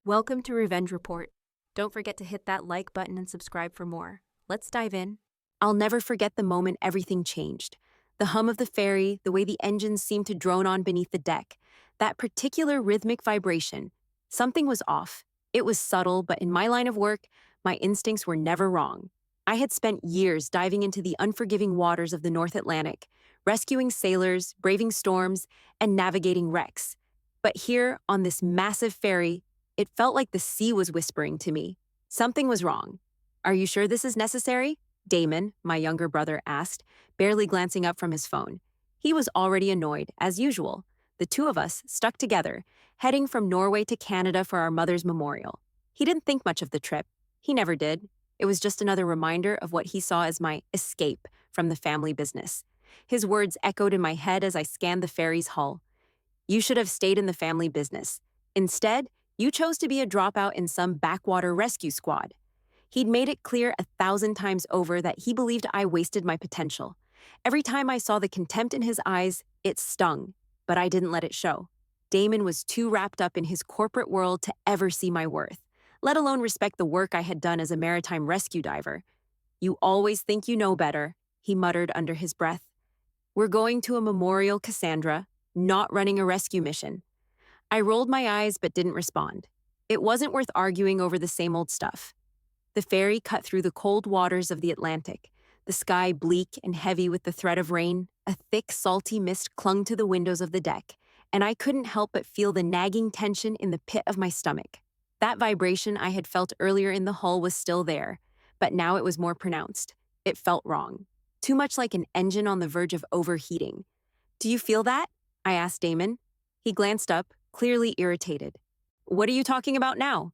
Welcome to Revenge Report. Don't forget to hit that like button and subscribe for more. Let's dive in. I'll never forget the moment everything changed. The hum of the ferry, the way the engines seemed to drone on beneath the deck, that particular rhythmic vibration. Something was off. It was subtle, but in my line of work, my instincts were never wrong. I had spent years diving into the unforgiving waters of the North Atlantic, rescuing sailors, braving storms, and navigating wrecks. But here, on this massive ferry, it felt like the sea was whispering to me. Something was wrong. "Are you sure this is necessary?" Damon, my younger brother, asked, barely glancing up from his phone. He was already annoyed, as usual. The two of us stuck together, heading from Norway to Canada for our mother's memorial. He didn't think much of the trip. He never did. It was just another reminder of what he saw as my escape from the family business. His words echoed in my head as I scanned the ferry's hull. "You should have stayed in the family business. Instead, you chose to be a dropout in some backwater rescue squad." He'd made it clear 1,000 times over that he believed I wasted my potential. Every time I saw the contempt in his eyes, it stung, but I didn't let it show. Damon was too wrapped up in his corporate world to ever see my worth, let alone respect the work I had done as a maritime rescue diver. "You always think you know better," he muttered under his breath. "We're going to a memorial, Cassandra, not running a rescue mission." I rolled my eyes but didn't respond. It wasn't worth arguing over the same old stuff. The ferry cut through the cold waters of the Atlantic, the sky bleak and heavy with the threat of rain. A thick, salty mist clung to the windows of the deck, and I couldn't help but feel the nagging tension in the pit of my stomach. That vibration I had felt earlier in the hull was still there, but now it was more pronounced. It felt wrong. Too much like an engine on the verge of overheating. "Do you feel that?" I asked Damon. He glanced up, clearly irritated. "What are you talking about now?"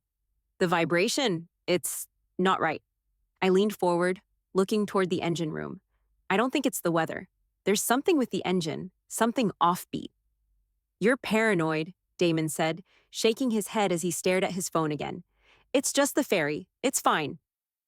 "The vibration. It's not right." I leaned forward, looking toward the engine room. "I don't think it's the weather. There's something with the engine, something offbeat." "You're paranoid," Damon said, shaking his head as he stared at his phone again. "It's just the ferry. It's fine."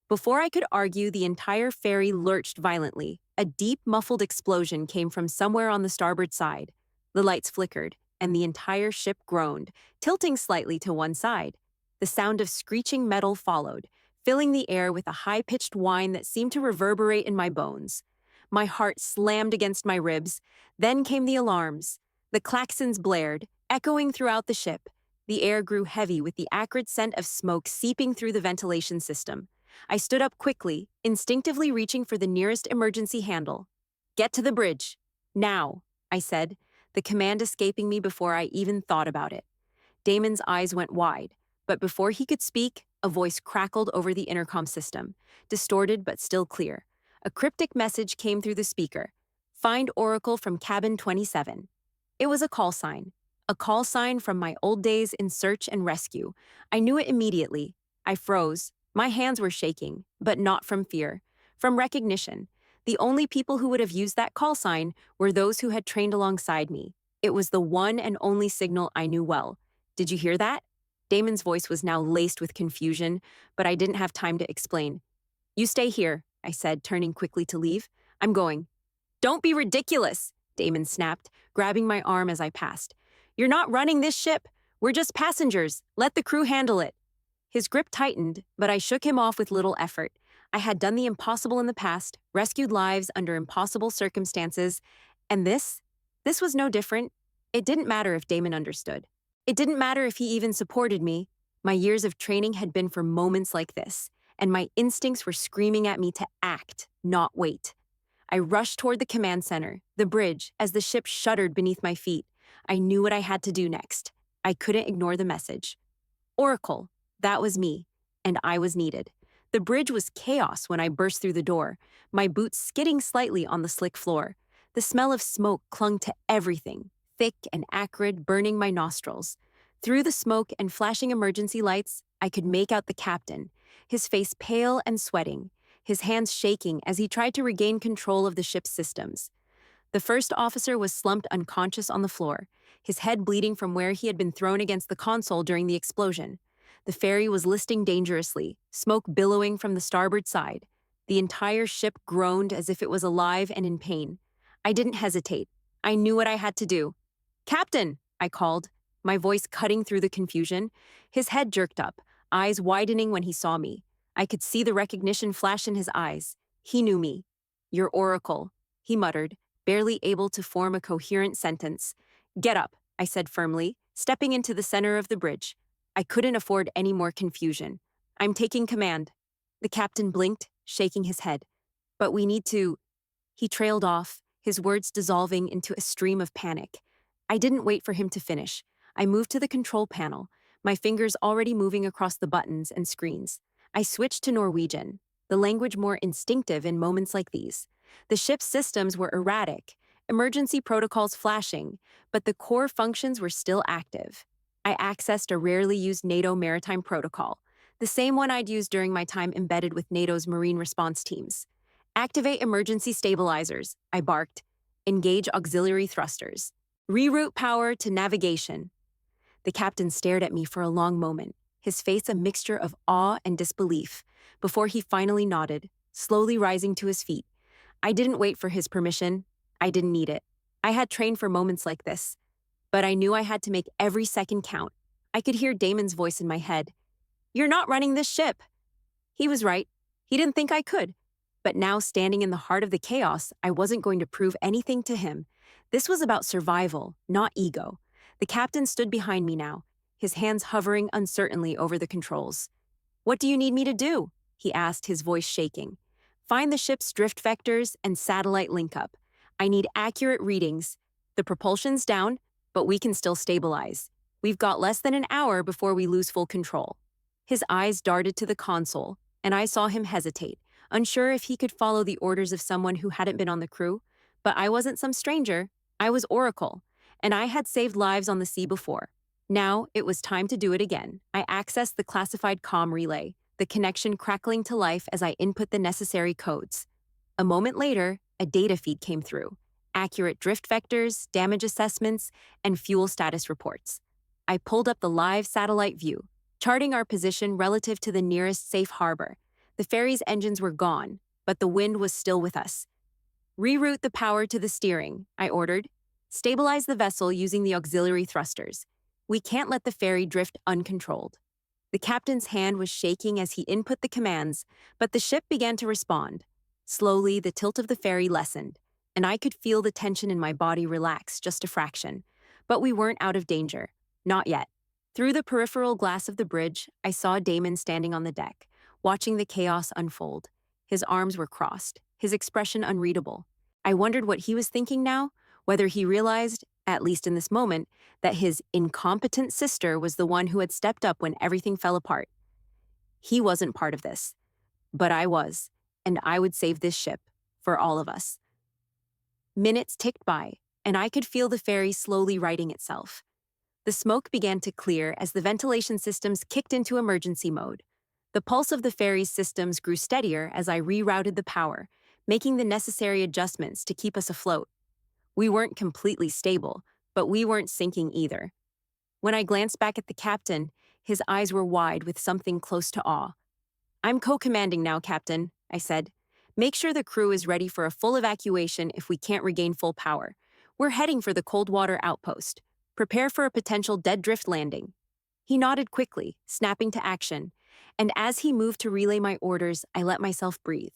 Before I could argue, the entire ferry lurched violently. A deep, muffled explosion came from somewhere on the starboard side. The lights flickered, and the entire ship groaned, tilting slightly to one side. The sound of screeching metal followed, filling the air with a high-pitched whine that seemed to reverberate in my bones. My heart slammed against my ribs. Then came the alarms. The klaxons blared, echoing throughout the ship. The air grew heavy with the acrid scent of smoke seeping through the ventilation system. I stood up quickly, instinctively reaching for the nearest emergency handle. "Get to the bridge. Now," I said, the command escaping me before I even thought about it. Damon's eyes went wide, but before he could speak, a voice crackled over the intercom system, distorted but still clear. A cryptic message came through the speaker. "Find Oracle from cabin 27. It was a call sign from my old days in search and rescue. I knew it immediately. I froze. My hands were shaking, but not from fear, from recognition. The only people who would have used that call sign were those who had trained alongside me. It was the one and only signal I knew well. "Did you hear that?" Damon's voice was now laced with confusion, but I didn't have time to explain. "You stay here," I said, turning quickly to leave. "I'm going." "Don't be ridiculous," Damon snapped, grabbing my arm as I passed. "You're not running this ship. We're just passengers. Let the crew handle it." His grip tightened, but I shook him off with little effort. I had done the impossible in the past, rescued lives under impossible circumstances, and this was no different. It didn't matter if Damon understood. It didn't matter if he even supported me. My years of training had been for moments like this, and my instincts were screaming at me to act, not wait. I rushed toward the command center, the bridge, as the ship shuddered beneath my feet. I knew what I had to do next. I couldn't ignore the message. Oracle, that was me, and I was needed. The bridge was chaos when I burst through the door, my boots skidding slightly on the slick floor. The smell of smoke clung to everything, thick and acrid, burning my nostrils. Through the smoke and flashing emergency lights, I could make out the captain, his face pale and sweating, his hands shaking as he tried to regain control of the ship's systems. The first officer was slumped unconscious on the floor, his head bleeding from where he had been thrown against the console during the explosion. The ferry was listing dangerously, smoke billowing from the starboard side. The entire ship groaned as if it was alive and in pain. I didn't hesitate. I knew what I had to do. "Captain," I called. my voice cutting through the confusion. His head jerked up, eyes widening when he saw me. I could see the recognition flash in his eyes. He knew me. "Your oracle," he muttered, barely able to form a coherent sentence. "Get up," I said firmly, stepping into the center of the bridge. I couldn't afford any more confusion. "I'm taking command." The captain blinked, shaking his head. "But we need to—" He trailed off, his words dissolving into a stream of panic. I didn't wait for him to finish. I moved to the control panel, my fingers already moving across the buttons and screens. I switched to Norwegian, the language more instinctive in moments like these. The ship's systems were erratic, emergency protocols flashing, but the core functions were still active. I accessed a rarely used NATO maritime protocol, the same one I'd used during my time embedded with NATO's marine response teams. "Activate emergency stabilizers," I barked. "Engage auxiliary thrusters. Reroute power to navigation." The captain stared at me for a long moment, his face a mixture of awe and disbelief, before he finally nodded, slowly rising to his feet. I didn't wait for his permission. I didn't need it. I had trained for moments like this, but I knew I had to make every second count. I could hear Damon's voice in my head. "You're not running this ship." He was right. He didn't think I could. But now, standing in the heart of the chaos, I wasn't going to prove anything to him. This was about survival, not ego. The captain stood behind me now, his hands hovering uncertainly over the controls. "What do you need me to do?" he asked, his voice shaking. "Find the ship's drift vectors and satellite link-up. I need accurate readings. The propulsion's down, but we can still stabilize. We've got less than an hour before we lose full control." His eyes darted to the console, and I saw him hesitate, unsure if he could follow the orders of someone who hadn't been on the crew. But I wasn't some stranger. I was Oracle, and I had saved lives on the sea before. Now, it was time to do it again. I accessed the classified comm relay, the connection crackling to life as I input the necessary codes. A moment later, a data feed came through. Accurate drift vectors, damage assessments, and fuel status reports. I pulled up the live satellite view, charting our position relative to the nearest safe harbor. The ferry's engines were gone, but the wind was still with us. "Reroute the power to the steering," I ordered. "Stabilize the vessel using the auxiliary thrusters. We can't let the ferry drift uncontrolled." The captain's hand was shaking as he input the commands, but the ship began to respond. Slowly, the tilt of the ferry lessened, and I could feel the tension in my body relax just a fraction. But we weren't out of danger. Not yet. Through the peripheral glass of the bridge, I saw Damon standing on the deck, watching the chaos unfold. His arms were crossed, his expression unreadable. I wondered what he was thinking now, whether he realized, at least in this moment, that his incompetent sister was the one who had stepped up when everything fell apart. He wasn't part of this, but I was, and I would save this ship, for all of us. Minutes ticked by, and I could feel the ferry slowly righting itself. The smoke began to clear as the ventilation systems kicked into emergency mode. The pulse of the ferry's systems grew steadier as I rerouted the power, making the necessary adjustments to keep us afloat. We weren't completely stable, but we weren't sinking either. When I glanced back at the captain, his eyes were wide with something close to awe. "I'm co-commanding now, Captain," I said. "Make sure the crew is ready for a full evacuation if we can't regain full power. We're heading for the Coldwater outpost. Prepare for a potential dead drift landing." He nodded quickly, snapping to action, and as he moved to relay my orders, I let myself breathe.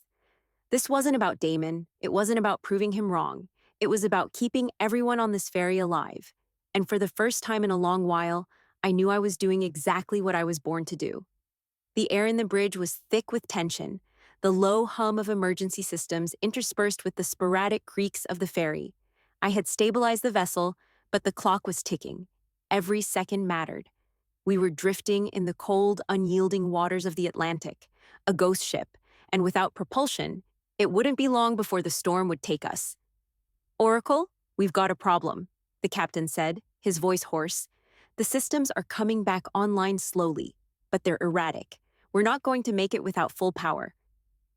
This wasn't about Damon. It wasn't about proving him wrong. It was about keeping everyone on this ferry alive. And for the first time in a long while, I knew I was doing exactly what I was born to do. The air in the bridge was thick with tension, the low hum of emergency systems interspersed with the sporadic creaks of the ferry. I had stabilized the vessel, but the clock was ticking. Every second mattered. We were drifting in the cold, unyielding waters of the Atlantic, a ghost ship, and without propulsion, it wouldn't be long before the storm would take us. "Oracle, we've got a problem," the captain said, his voice hoarse. "The systems are coming back online slowly, but they're erratic. We're not going to make it without full power."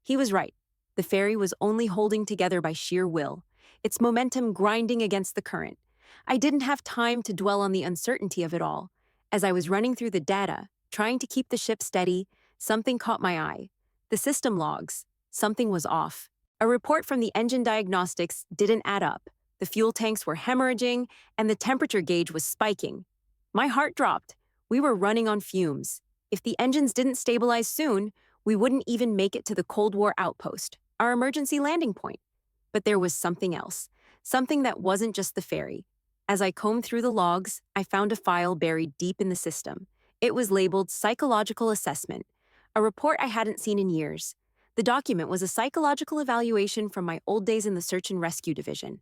He was right. The ferry was only holding together by sheer will, its momentum grinding against the current. I didn't have time to dwell on the uncertainty of it all. As I was running through the data, trying to keep the ship steady, something caught my eye. The system logs. Something was off. A report from the engine diagnostics didn't add up. The fuel tanks were hemorrhaging, and the temperature gauge was spiking. My heart dropped. We were running on fumes. If the engines didn't stabilize soon, we wouldn't even make it to the Cold War outpost, our emergency landing point. But there was something else, something that wasn't just the ferry. As I combed through the logs, I found a file buried deep in the system. It was labeled Psychological Assessment, a report I hadn't seen in years. The document was a psychological evaluation from my old days in the Search and Rescue Division.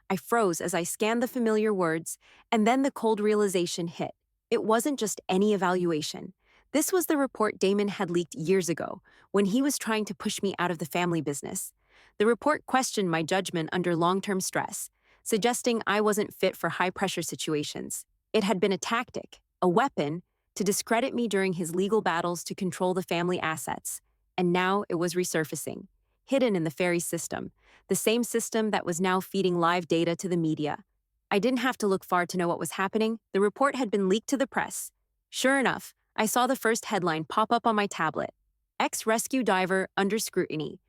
I froze as I scanned the familiar words, and then the cold realization hit. It wasn't just any evaluation. This was the report Damon had leaked years ago, when he was trying to push me out of the family business. The report questioned my judgment under long-term stress, suggesting I wasn't fit for high-pressure situations. It had been a tactic, a weapon, to discredit me during his legal battles to control the family assets. And now it was resurfacing, hidden in the ferry system, the same system that was now feeding live data to the media. I didn't have to look far to know what was happening. The report had been leaked to the press. Sure enough, I saw the first headline pop up on my tablet. Ex-rescue diver under scrutiny.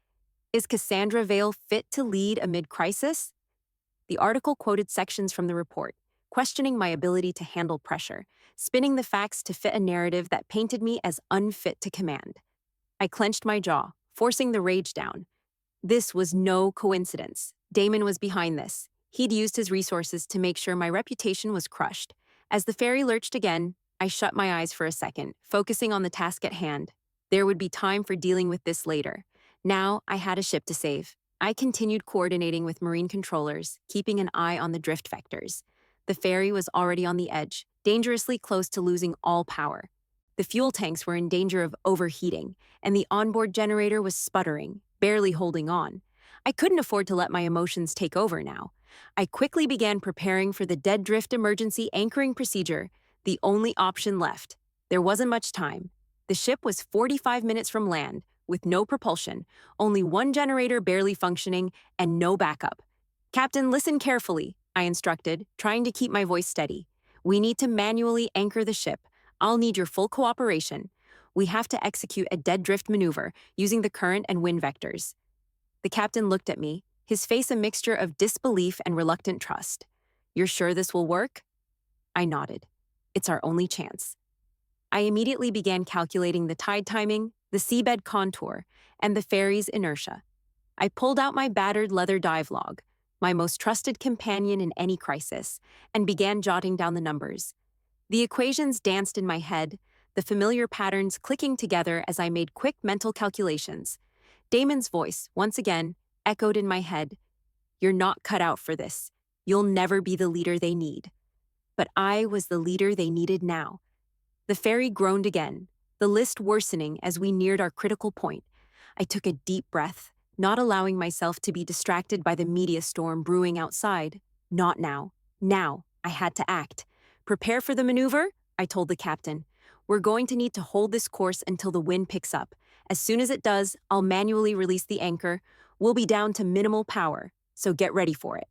Is Cassandra Vale fit to lead amid crisis? The article quoted sections from the report, questioning my ability to handle pressure, spinning the facts to fit a narrative that painted me as unfit to command. I clenched my jaw, forcing the rage down. This was no coincidence. Damon was behind this. He'd used his resources to make sure my reputation was crushed. As the ferry lurched again, I shut my eyes for a second, focusing on the task at hand. There would be time for dealing with this later. Now, I had a ship to save. I continued coordinating with marine controllers, keeping an eye on the drift vectors. The ferry was already on the edge, dangerously close to losing all power. The fuel tanks were in danger of overheating, and the onboard generator was sputtering, barely holding on. I couldn't afford to let my emotions take over now. I quickly began preparing for the dead drift emergency anchoring procedure, the only option left. There wasn't much time. The ship was 45 minutes from land, with no propulsion, only one generator barely functioning, and no backup. "Captain, listen carefully," I instructed, trying to keep my voice steady. "We need to manually anchor the ship. I'll need your full cooperation. We have to execute a dead drift maneuver using the current and wind vectors." The captain looked at me, his face a mixture of disbelief and reluctant trust. "You're sure this will work?" I nodded. "It's our only chance." I immediately began calculating the tide timing, the seabed contour, and the ferry's inertia. I pulled out my battered leather dive log, my most trusted companion in any crisis, and began jotting down the numbers. The equations danced in my head, the familiar patterns clicking together as I made quick mental calculations. Damon's voice, once again, echoed in my head. "You're not cut out for this. You'll never be the leader they need." But I was the leader they needed now. The ferry groaned again, the list worsening as we neared our critical point. I took a deep breath, not allowing myself to be distracted by the media storm brewing outside. Not now. Now, I had to act. "Prepare for the maneuver," I told the captain. "We're going to need to hold this course until the wind picks up. As soon as it does, I'll manually release the anchor. We'll be down to minimal power, so get ready for it."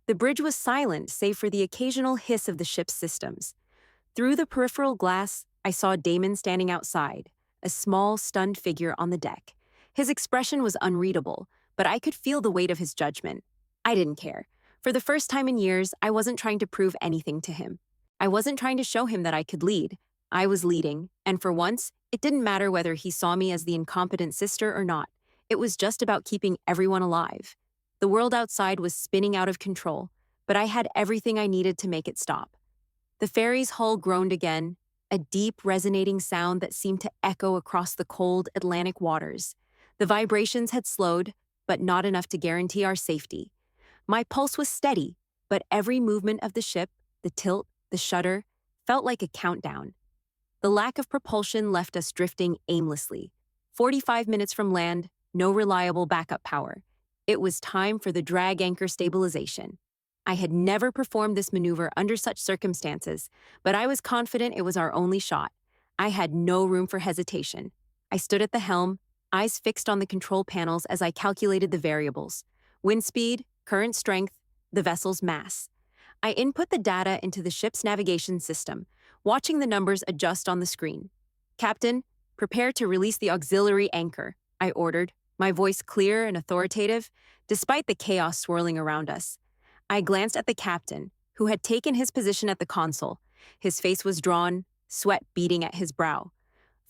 The bridge was silent save for the occasional hiss of the ship's systems. Through the peripheral glass, I saw Damon standing outside, a small, stunned figure on the deck. His expression was unreadable, but I could feel the weight of his judgment. I didn't care. For the first time in years, I wasn't trying to prove anything to him. I wasn't trying to show him that I could lead. I was leading, and for once, it didn't matter whether he saw me as the incompetent sister or not. It was just about keeping everyone alive. The world outside was spinning out of control, but I had everything I needed to make it stop. The ferry's hull groaned again, a deep, resonating sound that seemed to echo across the cold Atlantic waters. The vibrations had slowed, but not enough to guarantee our safety. My pulse was steady, but every movement of the ship, the tilt, the shudder, felt like a countdown. The lack of propulsion left us drifting aimlessly. 45 minutes from land, no reliable backup power. It was time for the drag anchor stabilization. I had never performed this maneuver under such circumstances, but I was confident it was our only shot. I had no room for hesitation. I stood at the helm, eyes fixed on the control panels as I calculated the variables: wind speed, current strength, the vessel's mass. I input the data into the ship's navigation system, watching the numbers adjust on the screen. "Captain, prepare to release the auxiliary anchor," I ordered, my voice clear and authoritative, despite the chaos swirling around us. I glanced at the captain, who had taken his position at the console, His face was drawn, sweat beading at his brow.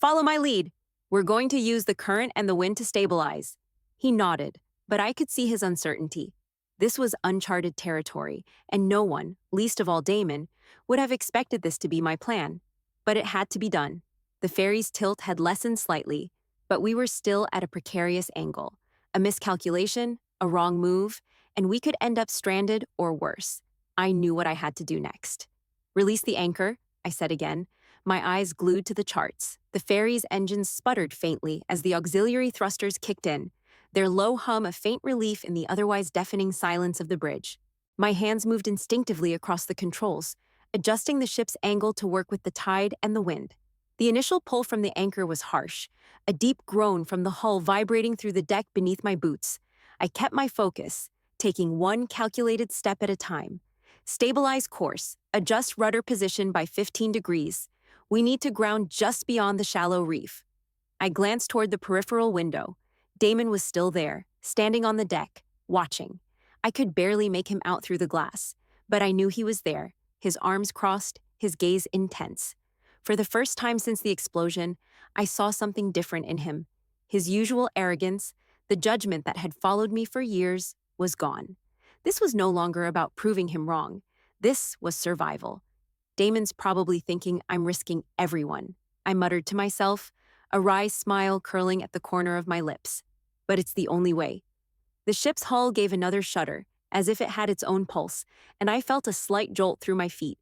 "Follow my lead. We're going to use the current and the wind to stabilize." He nodded, but I could see his uncertainty. This was uncharted territory, and no one, least of all Damon, would have expected this to be my plan. But it had to be done. The ferry's tilt had lessened slightly, but we were still at a precarious angle. A miscalculation, a wrong move, and we could end up stranded or worse. I knew what I had to do next. "Release the anchor," I said again, my eyes glued to the charts. The ferry's engines sputtered faintly as the auxiliary thrusters kicked in, their low hum a faint relief in the otherwise deafening silence of the bridge. My hands moved instinctively across the controls, adjusting the ship's angle to work with the tide and the wind. The initial pull from the anchor was harsh, a deep groan from the hull vibrating through the deck beneath my boots. I kept my focus, taking one calculated step at a time. "Stabilize course, adjust rudder position by 15 degrees. We need to ground just beyond the shallow reef." I glanced toward the peripheral window. Damon was still there, standing on the deck, watching. I could barely make him out through the glass, but I knew he was there, his arms crossed, his gaze intense. For the first time since the explosion, I saw something different in him. His usual arrogance, the judgment that had followed me for years, was gone. This was no longer about proving him wrong. This was survival. "Damon's probably thinking I'm risking everyone," I muttered to myself, a wry smile curling at the corner of my lips. But it's the only way. The ship's hull gave another shudder, as if it had its own pulse, and I felt a slight jolt through my feet.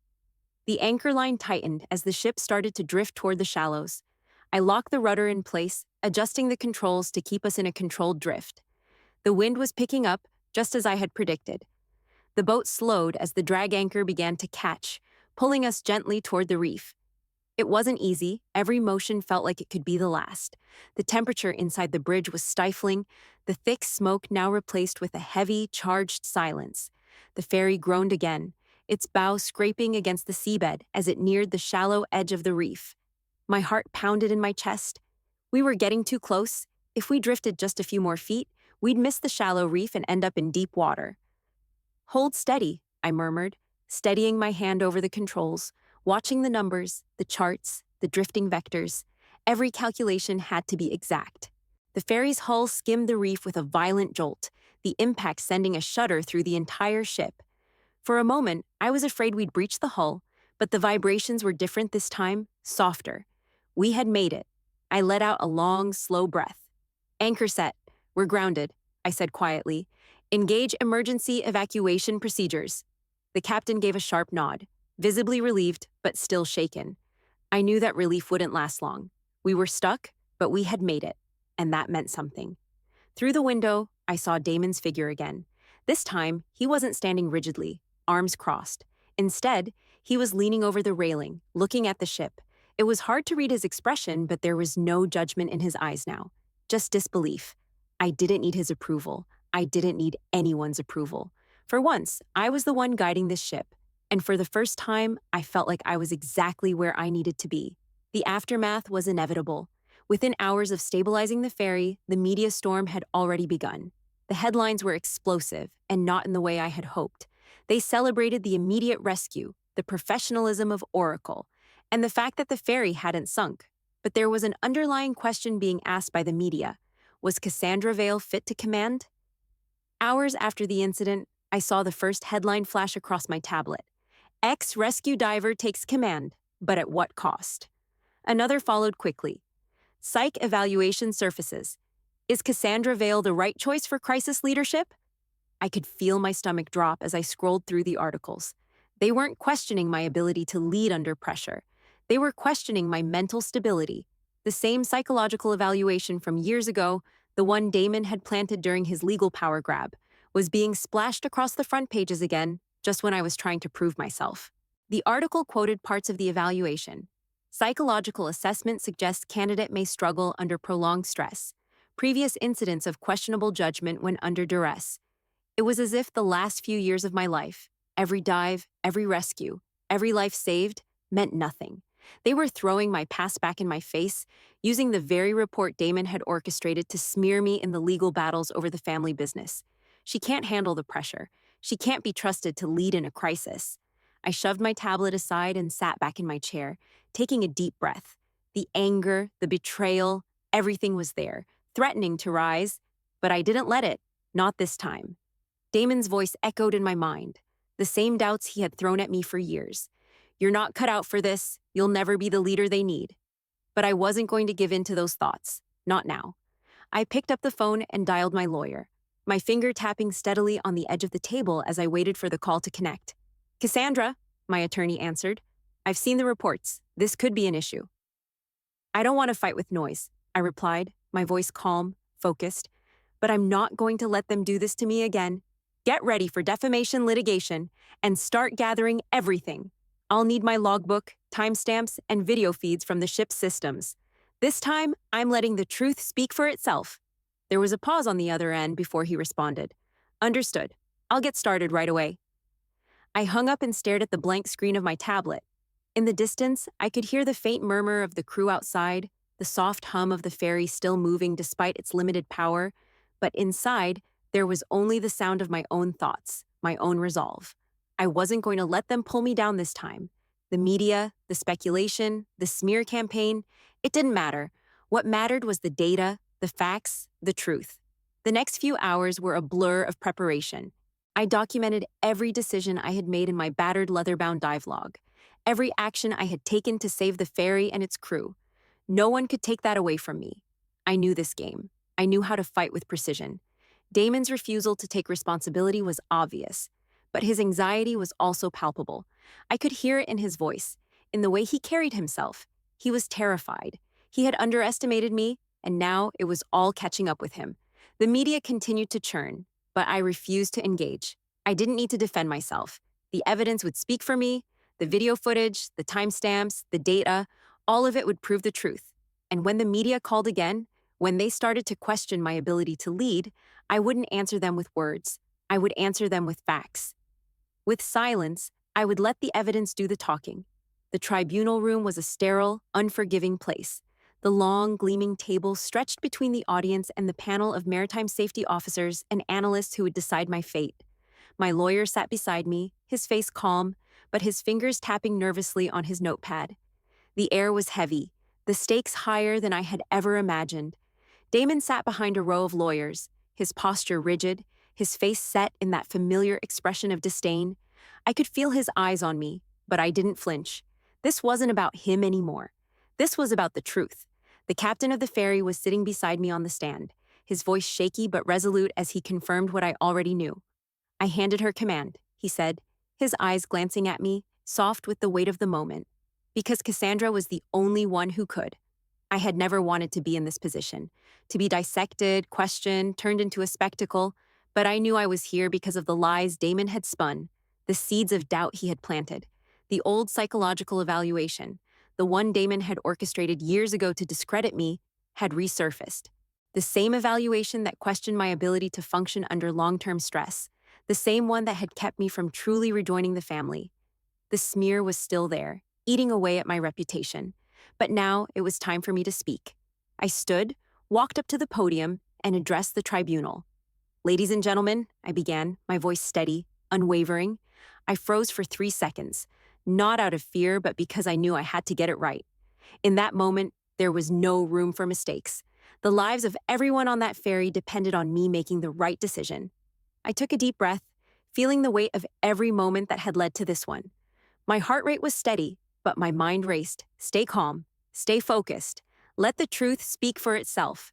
The anchor line tightened as the ship started to drift toward the shallows. I locked the rudder in place, adjusting the controls to keep us in a controlled drift. The wind was picking up, just as I had predicted. The boat slowed as the drag anchor began to catch, pulling us gently toward the reef. It wasn't easy. Every motion felt like it could be the last. The temperature inside the bridge was stifling, the thick smoke now replaced with a heavy, charged silence. The ferry groaned again, its bow scraping against the seabed as it neared the shallow edge of the reef. My heart pounded in my chest. We were getting too close. If we drifted just a few more feet, we'd miss the shallow reef and end up in deep water. "Hold steady," I murmured, steadying my hand over the controls, watching the numbers, the charts, the drifting vectors. Every calculation had to be exact. The ferry's hull skimmed the reef with a violent jolt, the impact sending a shudder through the entire ship. For a moment, I was afraid we'd breach the hull, but the vibrations were different this time, softer. We had made it. I let out a long, slow breath. "Anchor set. We're grounded," I said quietly. "Engage emergency evacuation procedures." The captain gave a sharp nod, visibly relieved but still shaken. I knew that relief wouldn't last long. We were stuck, but we had made it, and that meant something. Through the window, I saw Damon's figure again. This time, he wasn't standing rigidly, arms crossed. Instead, he was leaning over the railing, looking at the ship. It was hard to read his expression, but there was no judgment in his eyes now, just disbelief. I didn't need his approval. I didn't need anyone's approval. For once, I was the one guiding this ship, and for the first time, I felt like I was exactly where I needed to be. The aftermath was inevitable. Within hours of stabilizing the ferry, the media storm had already begun. The headlines were explosive, and not in the way I had hoped. They celebrated the immediate rescue, the professionalism of Oracle, and the fact that the ferry hadn't sunk. But there was an underlying question being asked by the media. Was Cassandra Vale fit to command? Hours after the incident, I saw the first headline flash across my tablet. "Ex-rescue diver takes command, but at what cost?" Another followed quickly. "Psych evaluation surfaces. Is Cassandra Vale the right choice for crisis leadership?" I could feel my stomach drop as I scrolled through the articles. They weren't questioning my ability to lead under pressure. They were questioning my mental stability. The same psychological evaluation from years ago, the one Damon had planted during his legal power grab, was being splashed across the front pages again, just when I was trying to prove myself. The article quoted parts of the evaluation. Psychological assessment suggests candidate may struggle under prolonged stress. Previous incidents of questionable judgment when under duress. It was as if the last few years of my life, every dive, every rescue, every life saved, meant nothing. They were throwing my past back in my face, using the very report Damon had orchestrated to smear me in the legal battles over the family business. She can't handle the pressure. She can't be trusted to lead in a crisis. I shoved my tablet aside and sat back in my chair, taking a deep breath. The anger, the betrayal, everything was there, threatening to rise, but I didn't let it, not this time. Damon's voice echoed in my mind, the same doubts he had thrown at me for years. You're not cut out for this, you'll never be the leader they need. But I wasn't going to give in to those thoughts, not now. I picked up the phone and dialed my lawyer, my finger tapping steadily on the edge of the table as I waited for the call to connect. Cassandra, my attorney answered. I've seen the reports. This could be an issue. I don't want to fight with noise, I replied, my voice calm, focused. But I'm not going to let them do this to me again. Get ready for defamation litigation and start gathering everything. I'll need my logbook, timestamps, and video feeds from the ship's systems. This time, I'm letting the truth speak for itself. There was a pause on the other end before he responded. Understood. I'll get started right away. I hung up and stared at the blank screen of my tablet. In the distance, I could hear the faint murmur of the crew outside, the soft hum of the ferry still moving despite its limited power, but inside, there was only the sound of my own thoughts, my own resolve. I wasn't going to let them pull me down this time. The media, the speculation, the smear campaign, it didn't matter. What mattered was the data, the facts, the truth. The next few hours were a blur of preparation. I documented every decision I had made in my battered leather-bound dive log, every action I had taken to save the ferry and its crew. No one could take that away from me. I knew this game. I knew how to fight with precision. Damon's refusal to take responsibility was obvious, but his anxiety was also palpable. I could hear it in his voice, in the way he carried himself. He was terrified. He had underestimated me, and now it was all catching up with him. The media continued to churn, but I refused to engage. I didn't need to defend myself. The evidence would speak for me. The video footage, the timestamps, the data, all of it would prove the truth. And when the media called again, when they started to question my ability to lead, I wouldn't answer them with words. I would answer them with facts. With silence, I would let the evidence do the talking. The tribunal room was a sterile, unforgiving place. The long, gleaming table stretched between the audience and the panel of maritime safety officers and analysts who would decide my fate. My lawyer sat beside me, his face calm, but his fingers tapping nervously on his notepad. The air was heavy, the stakes higher than I had ever imagined. Damon sat behind a row of lawyers, his posture rigid, his face set in that familiar expression of disdain. I could feel his eyes on me, but I didn't flinch. This wasn't about him anymore. This was about the truth. The captain of the ferry was sitting beside me on the stand, his voice shaky but resolute as he confirmed what I already knew. I handed her command, he said, his eyes glancing at me, soft with the weight of the moment. Because Cassandra was the only one who could. I had never wanted to be in this position, to be dissected, questioned, turned into a spectacle, but I knew I was here because of the lies Damon had spun, the seeds of doubt he had planted, the old psychological evaluation, the one Damon had orchestrated years ago to discredit me, had resurfaced. The same evaluation that questioned my ability to function under long-term stress, the same one that had kept me from truly rejoining the family. The smear was still there, eating away at my reputation. But now it was time for me to speak. I stood, walked up to the podium, and addressed the tribunal. Ladies and gentlemen, I began, my voice steady, unwavering. I froze for 3 seconds, not out of fear, but because I knew I had to get it right. In that moment, there was no room for mistakes. The lives of everyone on that ferry depended on me making the right decision. I took a deep breath, feeling the weight of every moment that had led to this one. My heart rate was steady, but my mind raced. Stay calm, stay focused. Let the truth speak for itself.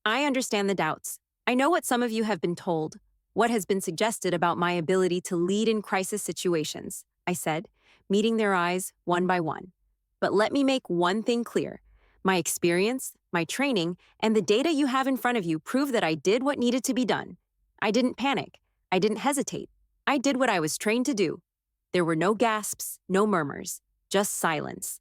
I understand the doubts. I know what some of you have been told, what has been suggested about my ability to lead in crisis situations, I said, meeting their eyes one by one. But let me make one thing clear. My experience, my training, and the data you have in front of you prove that I did what needed to be done. I didn't panic. I didn't hesitate. I did what I was trained to do. There were no gasps, no murmurs, just silence.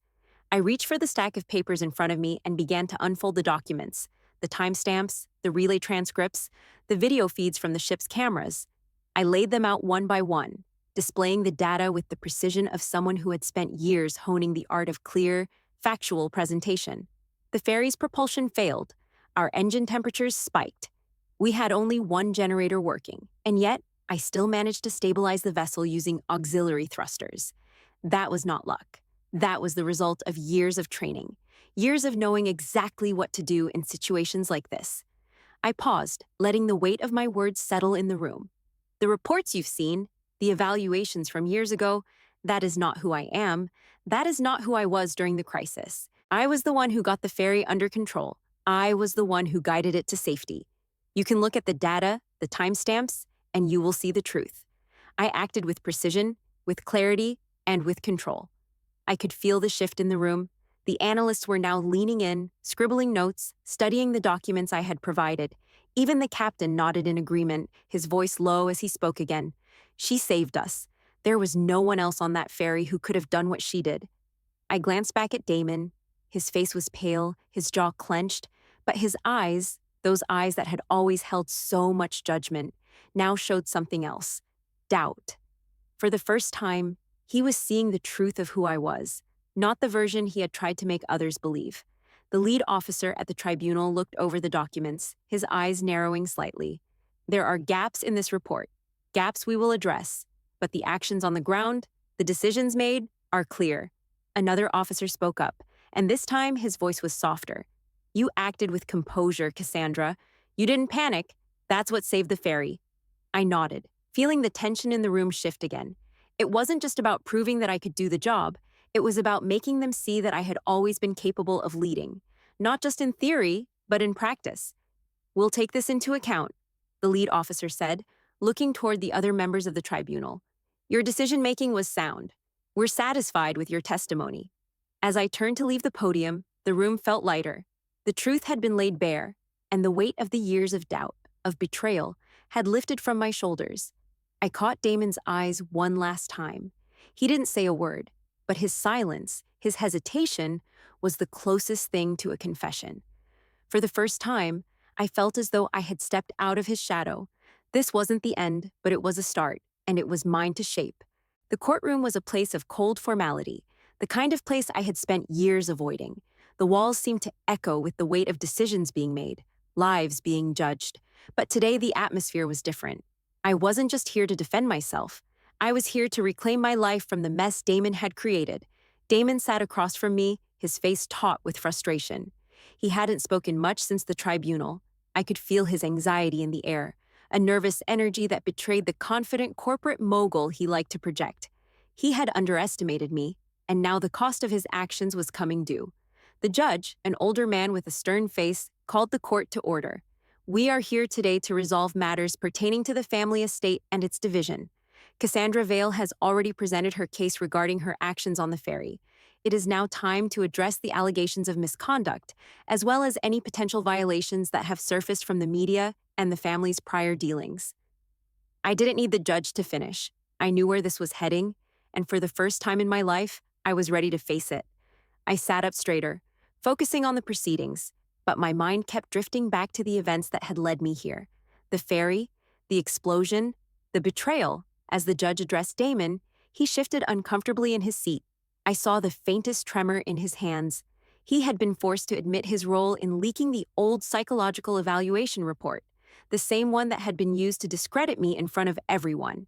I reached for the stack of papers in front of me and began to unfold the documents, the timestamps, the relay transcripts, the video feeds from the ship's cameras. I laid them out one by one, displaying the data with the precision of someone who had spent years honing the art of clear, factual presentation. The ferry's propulsion failed. Our engine temperatures spiked. We had only one generator working, and yet I still managed to stabilize the vessel using auxiliary thrusters. That was not luck. That was the result of years of training, years of knowing exactly what to do in situations like this. I paused, letting the weight of my words settle in the room. The reports you've seen, the evaluations from years ago, that is not who I am. That is not who I was during the crisis. I was the one who got the ferry under control. I was the one who guided it to safety. You can look at the data, the timestamps, and you will see the truth. I acted with precision, with clarity, and with control. I could feel the shift in the room. The analysts were now leaning in, scribbling notes, studying the documents I had provided. Even the captain nodded in agreement, his voice low as he spoke again. She saved us. There was no one else on that ferry who could have done what she did. I glanced back at Damon. His face was pale, his jaw clenched, but his eyes, those eyes that had always held so much judgment, now showed something else: doubt. For the first time, he was seeing the truth of who I was, not the version he had tried to make others believe. The lead officer at the tribunal looked over the documents, his eyes narrowing slightly. There are gaps in this report, gaps we will address, but the actions on the ground, the decisions made, are clear. Another officer spoke up, and this time his voice was softer. You acted with composure, Cassandra. You didn't panic. That's what saved the ferry. I nodded, feeling the tension in the room shift again. It wasn't just about proving that I could do the job. It was about making them see that I had always been capable of leading, not just in theory, but in practice. We'll take this into account, the lead officer said, looking toward the other members of the tribunal. Your decision-making was sound. We're satisfied with your testimony. As I turned to leave the podium, the room felt lighter. The truth had been laid bare, and the weight of the years of doubt, of betrayal, had lifted from my shoulders. I caught Damon's eyes one last time. He didn't say a word, but his silence, his hesitation, was the closest thing to a confession. For the first time, I felt as though I had stepped out of his shadow. This wasn't the end, but it was a start, and it was mine to shape. The courtroom was a place of cold formality, the kind of place I had spent years avoiding. The walls seemed to echo with the weight of decisions being made, lives being judged. But today the atmosphere was different. I wasn't just here to defend myself. I was here to reclaim my life from the mess Damon had created. Damon sat across from me, his face taut with frustration. He hadn't spoken much since the tribunal. I could feel his anxiety in the air, a nervous energy that betrayed the confident corporate mogul he liked to project. He had underestimated me, and now the cost of his actions was coming due. The judge, an older man with a stern face, called the court to order. We are here today to resolve matters pertaining to the family estate and its division. Cassandra Vale has already presented her case regarding her actions on the ferry. It is now time to address the allegations of misconduct, as well as any potential violations that have surfaced from the media and the family's prior dealings. I didn't need the judge to finish. I knew where this was heading, and for the first time in my life, I was ready to face it. I sat up straighter, focusing on the proceedings, but my mind kept drifting back to the events that had led me here. The ferry, the explosion, the betrayal. As the judge addressed Damon, he shifted uncomfortably in his seat. I saw the faintest tremor in his hands. He had been forced to admit his role in leaking the old psychological evaluation report, the same one that had been used to discredit me in front of everyone.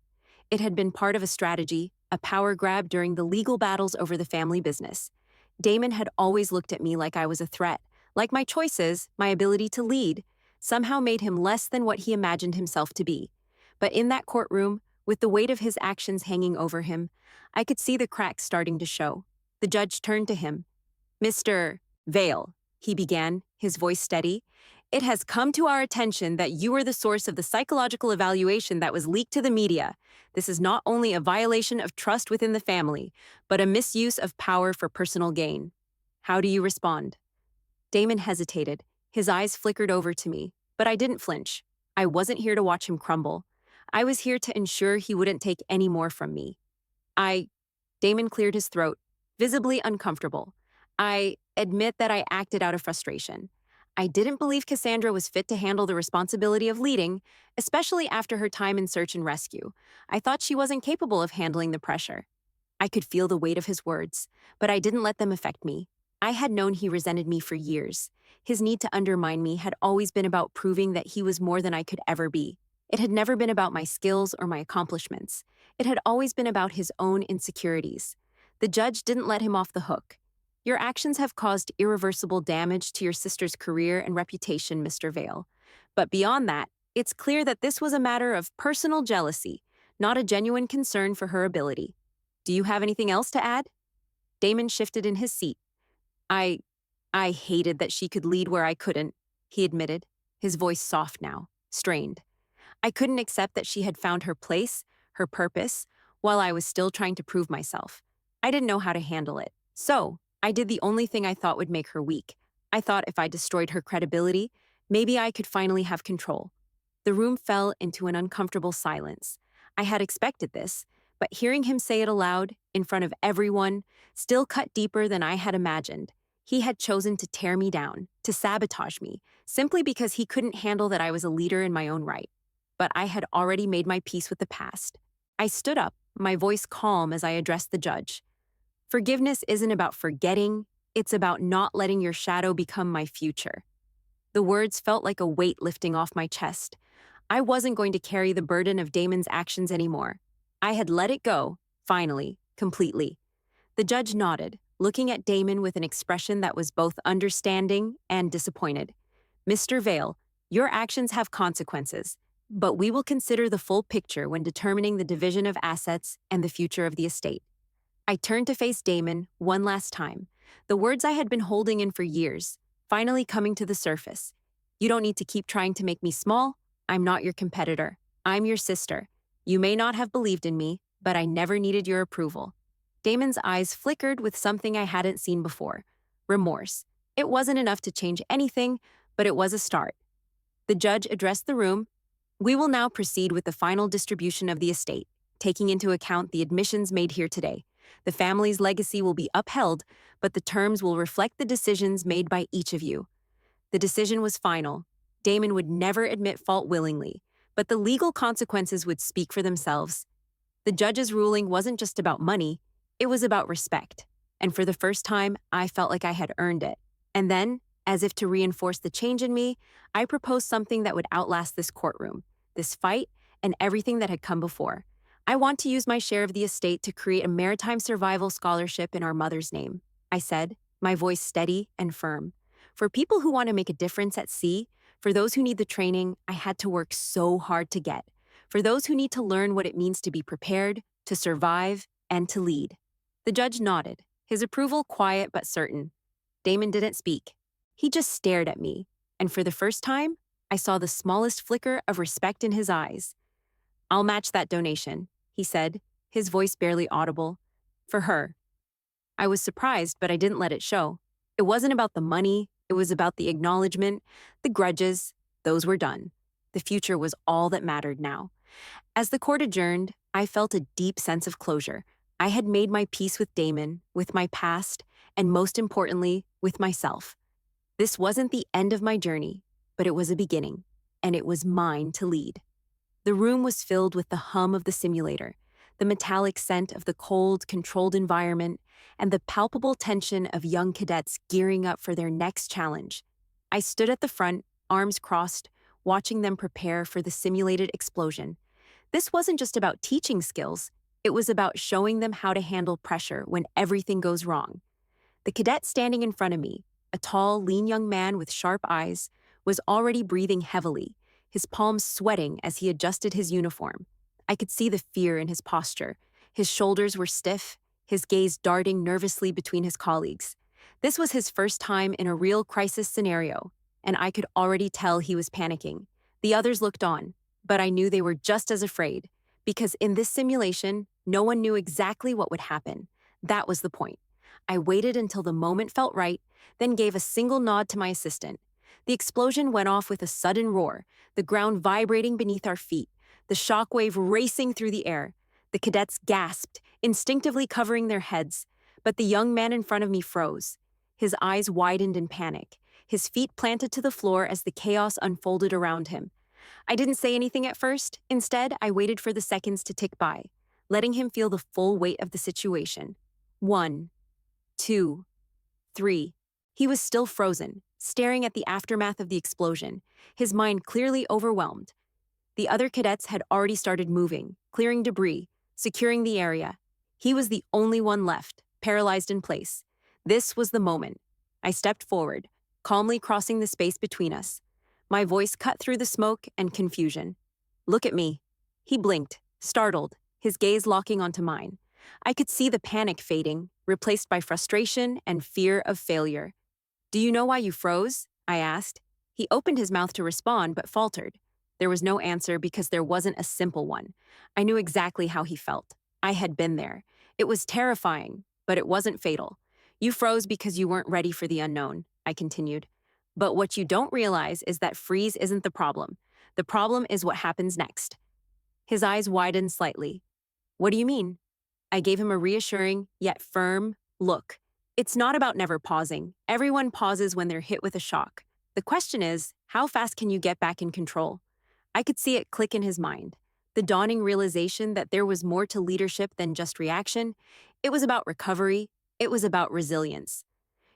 It had been part of a strategy, a power grab during the legal battles over the family business. Damon had always looked at me like I was a threat, like my choices, my ability to lead, somehow made him less than what he imagined himself to be. But in that courtroom, with the weight of his actions hanging over him, I could see the cracks starting to show. The judge turned to him. Mr. Vale, he began, his voice steady, it has come to our attention that you are the source of the psychological evaluation that was leaked to the media. This is not only a violation of trust within the family, but a misuse of power for personal gain. How do you respond? Damon hesitated. His eyes flickered over to me, but I didn't flinch. I wasn't here to watch him crumble. I was here to ensure he wouldn't take any more from me. Damon cleared his throat, visibly uncomfortable. I admit that I acted out of frustration. I didn't believe Cassandra was fit to handle the responsibility of leading, especially after her time in search and rescue. I thought she wasn't capable of handling the pressure. I could feel the weight of his words, but I didn't let them affect me. I had known he resented me for years. His need to undermine me had always been about proving that he was more than I could ever be. It had never been about my skills or my accomplishments. It had always been about his own insecurities. The judge didn't let him off the hook. Your actions have caused irreversible damage to your sister's career and reputation, Mr. Vale. But beyond that, it's clear that this was a matter of personal jealousy, not a genuine concern for her ability. Do you have anything else to add? Damon shifted in his seat. I I hated that she could lead where I couldn't, he admitted, his voice soft now, strained. I couldn't accept that she had found her place, her purpose, while I was still trying to prove myself. I didn't know how to handle it. So, I did the only thing I thought would make her weak. I thought if I destroyed her credibility, maybe I could finally have control. The room fell into an uncomfortable silence. I had expected this, but hearing him say it aloud, in front of everyone, still cut deeper than I had imagined. He had chosen to tear me down, to sabotage me, simply because he couldn't handle that I was a leader in my own right. But I had already made my peace with the past. I stood up, my voice calm as I addressed the judge. Forgiveness isn't about forgetting, it's about not letting your shadow become my future. The words felt like a weight lifting off my chest. I wasn't going to carry the burden of Damon's actions anymore. I had let it go, finally, completely. The judge nodded, looking at Damon with an expression that was both understanding and disappointed. Mr. Vale, your actions have consequences, but we will consider the full picture when determining the division of assets and the future of the estate. I turned to face Damon one last time, the words I had been holding in for years, finally coming to the surface. You don't need to keep trying to make me small. I'm not your competitor. I'm your sister. You may not have believed in me, but I never needed your approval. Damon's eyes flickered with something I hadn't seen before. Remorse. It wasn't enough to change anything, but it was a start. The judge addressed the room. We will now proceed with the final distribution of the estate, taking into account the admissions made here today. The family's legacy will be upheld, but the terms will reflect the decisions made by each of you. The decision was final. Damon would never admit fault willingly, but the legal consequences would speak for themselves. The judge's ruling wasn't just about money, it was about respect. And for the first time, I felt like I had earned it. And then, as if to reinforce the change in me, I proposed something that would outlast this courtroom, this fight, and everything that had come before. I want to use my share of the estate to create a maritime survival scholarship in our mother's name, I said, my voice steady and firm. For people who want to make a difference at sea, for those who need the training I had to work so hard to get, for those who need to learn what it means to be prepared, to survive, and to lead. The judge nodded, his approval quiet but certain. Damon didn't speak. He just stared at me, and for the first time, I saw the smallest flicker of respect in his eyes. I'll match that donation, he said, his voice barely audible. For her. I was surprised, but I didn't let it show. It wasn't about the money, it was about the acknowledgement, the grudges. Those were done. The future was all that mattered now. As the court adjourned, I felt a deep sense of closure. I had made my peace with Damon, with my past, and most importantly, with myself. This wasn't the end of my journey, but it was a beginning, and it was mine to lead. The room was filled with the hum of the simulator, the metallic scent of the cold, controlled environment, and the palpable tension of young cadets gearing up for their next challenge. I stood at the front, arms crossed, watching them prepare for the simulated explosion. This wasn't just about teaching skills, it was about showing them how to handle pressure when everything goes wrong. The cadet standing in front of me, a tall, lean young man with sharp eyes, was already breathing heavily, his palms sweating as he adjusted his uniform. I could see the fear in his posture. His shoulders were stiff, his gaze darting nervously between his colleagues. This was his first time in a real crisis scenario, and I could already tell he was panicking. The others looked on, but I knew they were just as afraid, because in this simulation, no one knew exactly what would happen. That was the point. I waited until the moment felt right, then gave a single nod to my assistant. The explosion went off with a sudden roar, the ground vibrating beneath our feet, the shockwave racing through the air. The cadets gasped, instinctively covering their heads, but the young man in front of me froze. His eyes widened in panic, his feet planted to the floor as the chaos unfolded around him. I didn't say anything at first. Instead, I waited for the seconds to tick by, letting him feel the full weight of the situation. 1, 2, 3. He was still frozen, staring at the aftermath of the explosion, his mind clearly overwhelmed. The other cadets had already started moving, clearing debris, securing the area. He was the only one left, paralyzed in place. This was the moment. I stepped forward, calmly crossing the space between us. My voice cut through the smoke and confusion. "Look at me." He blinked, startled, his gaze locking onto mine. I could see the panic fading, replaced by frustration and fear of failure. "Do you know why you froze?" I asked. He opened his mouth to respond, but faltered. There was no answer because there wasn't a simple one. I knew exactly how he felt. I had been there. It was terrifying, but it wasn't fatal. "You froze because you weren't ready for the unknown," I continued. "But what you don't realize is that freeze isn't the problem. The problem is what happens next." His eyes widened slightly. "What do you mean?" I gave him a reassuring, yet firm, look. "It's not about never pausing. Everyone pauses when they're hit with a shock. The question is, how fast can you get back in control?" I could see it click in his mind. The dawning realization that there was more to leadership than just reaction. It was about recovery. It was about resilience.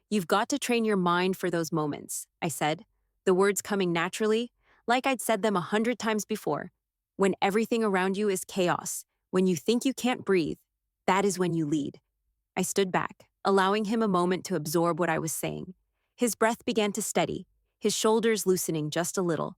"You've got to train your mind for those moments," I said, the words coming naturally, like I'd said them 100 times before. "When everything around you is chaos, when you think you can't breathe, that is when you lead." I stood back, allowing him a moment to absorb what I was saying. His breath began to steady, his shoulders loosening just a little.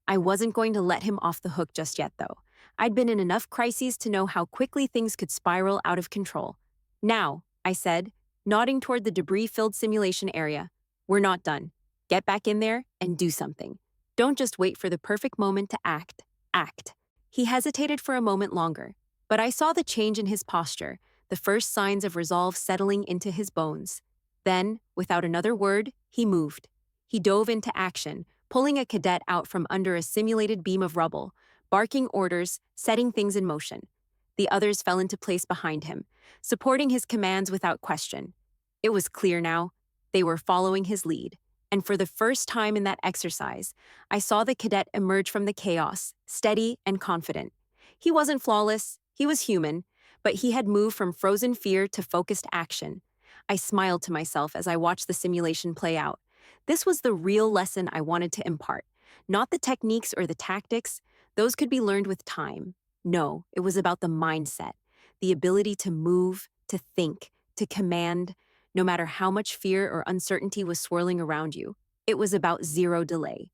I wasn't going to let him off the hook just yet, though. I'd been in enough crises to know how quickly things could spiral out of control. "Now," I said, nodding toward the debris-filled simulation area, "we're not done. Get back in there and do something. Don't just wait for the perfect moment to act. Act." He hesitated for a moment longer, but I saw the change in his posture, the first signs of resolve settling into his bones. Then, without another word, he moved. He dove into action, pulling a cadet out from under a simulated beam of rubble, barking orders, setting things in motion. The others fell into place behind him, supporting his commands without question. It was clear now. They were following his lead. And for the first time in that exercise, I saw the cadet emerge from the chaos, steady and confident. He wasn't flawless, he was human, but he had moved from frozen fear to focused action. I smiled to myself as I watched the simulation play out. This was the real lesson I wanted to impart. Not the techniques or the tactics, those could be learned with time. No, it was about the mindset, the ability to move, to think, to command, no matter how much fear or uncertainty was swirling around you. It was about zero delay.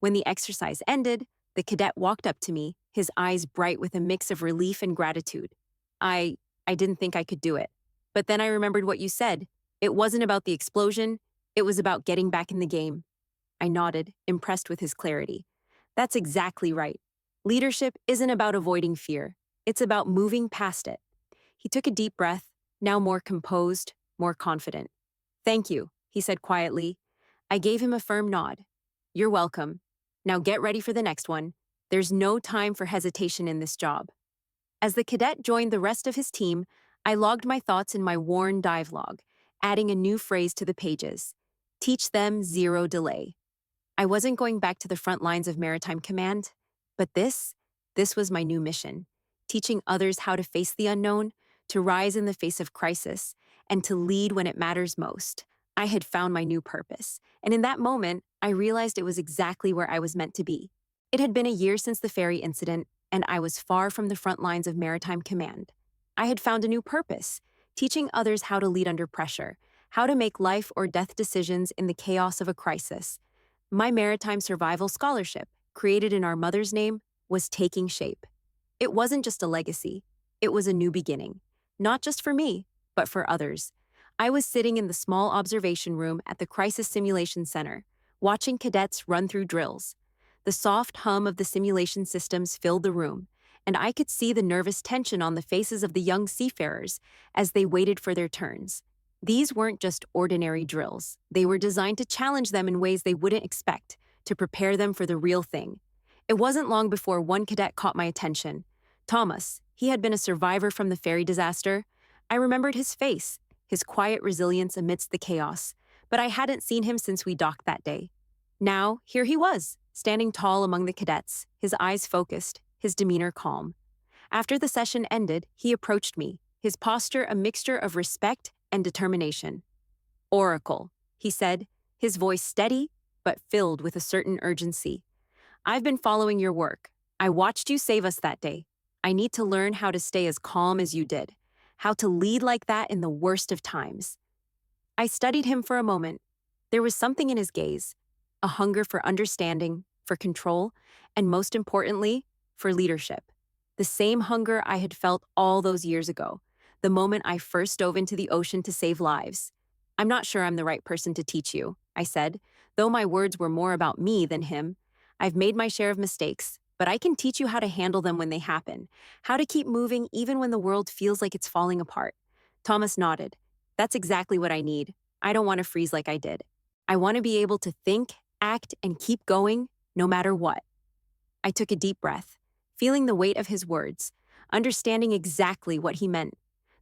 When the exercise ended, the cadet walked up to me, his eyes bright with a mix of relief and gratitude. I didn't think I could do it. But then I remembered what you said. It wasn't about the explosion, it was about getting back in the game. I nodded, impressed with his clarity. That's exactly right. Leadership isn't about avoiding fear. It's about moving past it. He took a deep breath, now more composed, more confident. "Thank you," he said quietly. I gave him a firm nod. "You're welcome. Now get ready for the next one. There's no time for hesitation in this job." As the cadet joined the rest of his team, I logged my thoughts in my worn dive log, adding a new phrase to the pages. Teach them zero delay. I wasn't going back to the front lines of maritime command, but this was my new mission. Teaching others how to face the unknown, to rise in the face of crisis, and to lead when it matters most. I had found my new purpose, and in that moment, I realized it was exactly where I was meant to be. It had been a year since the ferry incident, and I was far from the front lines of maritime command. I had found a new purpose, teaching others how to lead under pressure, how to make life or death decisions in the chaos of a crisis. My maritime survival scholarship, created in our mother's name, was taking shape. It wasn't just a legacy, it was a new beginning. Not just for me, but for others. I was sitting in the small observation room at the Crisis Simulation Center, watching cadets run through drills. The soft hum of the simulation systems filled the room, and I could see the nervous tension on the faces of the young seafarers as they waited for their turns. These weren't just ordinary drills. They were designed to challenge them in ways they wouldn't expect, to prepare them for the real thing. It wasn't long before one cadet caught my attention. Thomas, he had been a survivor from the ferry disaster. I remembered his face, his quiet resilience amidst the chaos, but I hadn't seen him since we docked that day. Now, here he was, standing tall among the cadets, his eyes focused, his demeanor calm. After the session ended, he approached me, his posture a mixture of respect and determination. "Oracle," he said, his voice steady, but filled with a certain urgency. "I've been following your work. I watched you save us that day. I need to learn how to stay as calm as you did, how to lead like that in the worst of times. I studied him for a moment. There was something in his gaze, a hunger for understanding, for control, and most importantly, for leadership. The same hunger I had felt all those years ago, the moment I first dove into the ocean to save lives. I'm not sure I'm the right person to teach you, I said, though my words were more about me than him. I've made my share of mistakes, but I can teach you how to handle them when they happen, how to keep moving even when the world feels like it's falling apart. Thomas nodded. That's exactly what I need. I don't want to freeze like I did. I want to be able to think, act, and keep going no matter what. I took a deep breath, feeling the weight of his words, understanding exactly what he meant.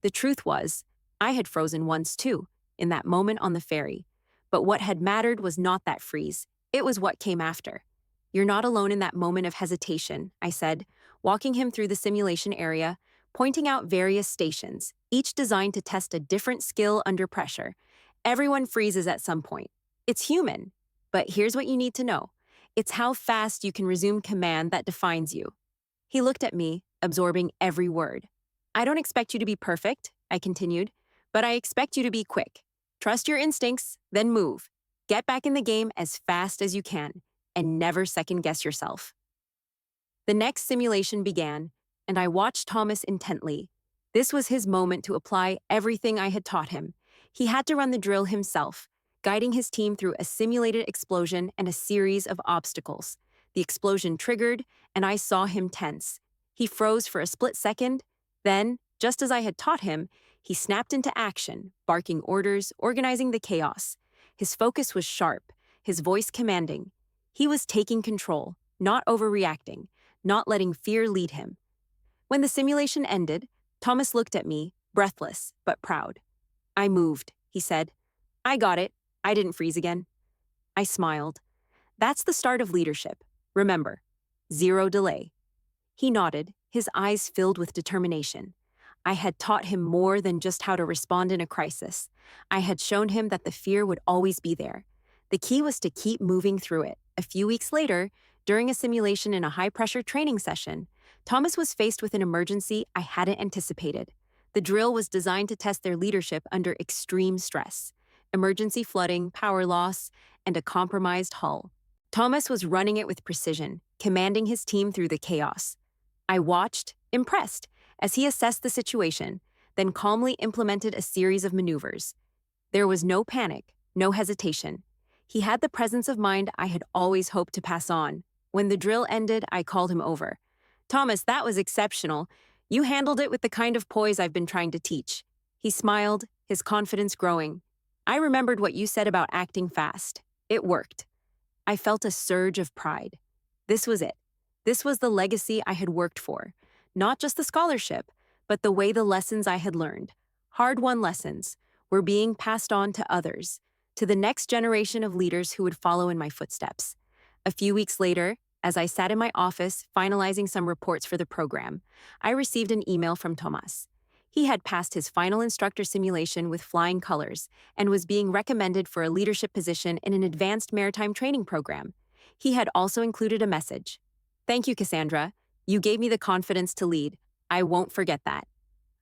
The truth was, I had frozen once too, in that moment on the ferry. But what had mattered was not that freeze. It was what came after. You're not alone in that moment of hesitation, I said, walking him through the simulation area, pointing out various stations, each designed to test a different skill under pressure. Everyone freezes at some point. It's human. But here's what you need to know. It's how fast you can resume command that defines you. He looked at me, absorbing every word. I don't expect you to be perfect, I continued, but I expect you to be quick. Trust your instincts, then move. Get back in the game as fast as you can, and never second-guess yourself. The next simulation began, and I watched Thomas intently. This was his moment to apply everything I had taught him. He had to run the drill himself, guiding his team through a simulated explosion and a series of obstacles. The explosion triggered, and I saw him tense. He froze for a split second. Then, just as I had taught him, he snapped into action, barking orders, organizing the chaos. His focus was sharp, his voice commanding. He was taking control, not overreacting, not letting fear lead him. When the simulation ended, Thomas looked at me, breathless but proud. I moved, he said. I got it. I didn't freeze again. I smiled. That's the start of leadership. Remember, zero delay. He nodded, his eyes filled with determination. I had taught him more than just how to respond in a crisis. I had shown him that the fear would always be there. The key was to keep moving through it. A few weeks later, during a simulation in a high-pressure training session, Thomas was faced with an emergency I hadn't anticipated. The drill was designed to test their leadership under extreme stress. Emergency flooding, power loss, and a compromised hull. Thomas was running it with precision, commanding his team through the chaos. I watched, impressed, as he assessed the situation, then calmly implemented a series of maneuvers. There was no panic, no hesitation. He had the presence of mind I had always hoped to pass on. When the drill ended, I called him over. Thomas, that was exceptional. You handled it with the kind of poise I've been trying to teach. He smiled, his confidence growing. I remembered what you said about acting fast. It worked. I felt a surge of pride. This was it. This was the legacy I had worked for. Not just the scholarship, but the way the lessons I had learned, hard-won lessons, were being passed on to others, to the next generation of leaders who would follow in my footsteps. A few weeks later, as I sat in my office finalizing some reports for the program, I received an email from Thomas. He had passed his final instructor simulation with flying colors and was being recommended for a leadership position in an advanced maritime training program. He had also included a message. Thank you, Cassandra. You gave me the confidence to lead. I won't forget that.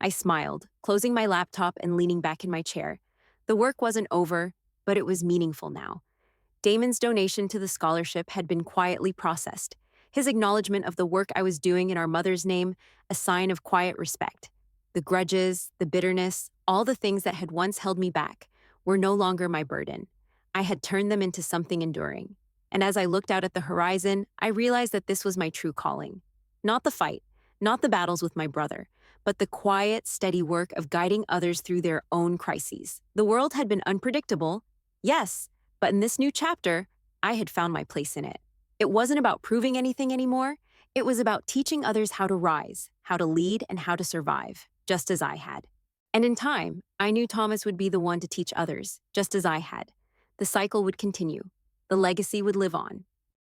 I smiled, closing my laptop and leaning back in my chair. The work wasn't over, but it was meaningful now. Damon's donation to the scholarship had been quietly processed, his acknowledgement of the work I was doing in our mother's name, a sign of quiet respect. The grudges, the bitterness, all the things that had once held me back were no longer my burden. I had turned them into something enduring. And as I looked out at the horizon, I realized that this was my true calling. Not the fight, not the battles with my brother, but the quiet, steady work of guiding others through their own crises. The world had been unpredictable, yes, but in this new chapter, I had found my place in it. It wasn't about proving anything anymore. It was about teaching others how to rise, how to lead, and how to survive, just as I had. And in time, I knew Thomas would be the one to teach others, just as I had. The cycle would continue. The legacy would live on.